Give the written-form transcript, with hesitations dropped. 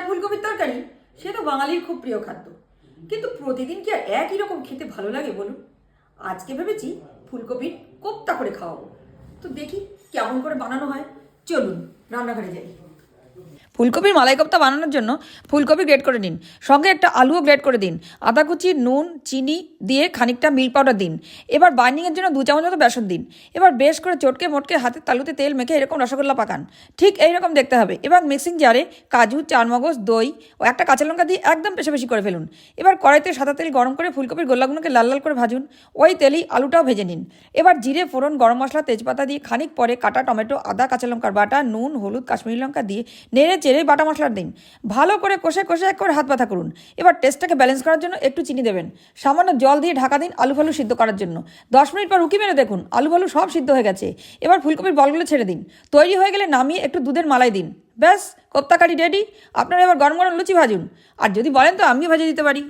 ফুলকপির তরকারি সে তো বাঙালির খুব প্রিয় খাদ্য, কিন্তু প্রতিদিন কি আর একই রকম খেতে ভালো লাগে বলুন? আজকে ভেবেছি ফুলকপির কোপ্তা করে খাওয়াবো। তো দেখি কেমন করে বানানো হয়, চলুন রান্নাঘরে যাই। ফুলকপির মালাই কোপ্তা বানানোর জন্য ফুলকপি গ্রেট করে নিন, সঙ্গে একটা আলুও গ্রেট করে দিন। আদা কুচি, নুন, চিনি দিয়ে খানিকটা মিল্ক পাউডার দিন। এবার বাইন্ডিংয়ের জন্য 2 চামচ মতো বেসন দিন। এবার বেশ করে চটকে মোটকে হাতের তালুতে তেল মেখে এরকম রসগোল্লা পাকান। ঠিক এইরকম দেখতে হবে। এবার মিক্সিং জারে কাজু, চারমগজ, দই ও একটা কাঁচা লঙ্কা দিয়ে একদম পেশাপেশি করে ফেলুন। এবার কড়াইতে সাদা তেল গরম করে ফুলকপির গোল্লাগুলোকে লাল লাল করে ভাজুন। ওই তেলেই আলুটাও ভেজে নিন। এবার জিরে ফোড়ন, গরম মশলা, তেজপাতা দিয়ে খানিক পরে কাটা টমেটো, আদা, কাঁচা লঙ্কার বাটা, নুন, হলুদ, কাশ্মীরি লঙ্কা দিয়ে নেড়ে চেড়ে বাটা মশলা দিন। ভালো করে কষে কষে একবার হাত ব্যথা করুন। এবার টেস্টটাকে ব্যালেন্স করার জন্য একটু চিনি দেবেন। সামান্য জল দিয়ে ঢাকা দিন আলু ফালু সিদ্ধ করার জন্য। 10 মিনিট পর উকি মেরে দেখুন আলু ফালু সব সিদ্ধ হয়ে গেছে। এবার ফুলকপির বলগুলো ছেড়ে দিন। তৈরি হয়ে গেলে নামিয়ে একটু দুধের মালাই দিন। ব্যাস, কোপ্তা কারি রেডি। আপনারা এবার গরম গরম লুচি ভাজুন, আর যদি বলেন তো আমিও ভেজে দিতে পারি।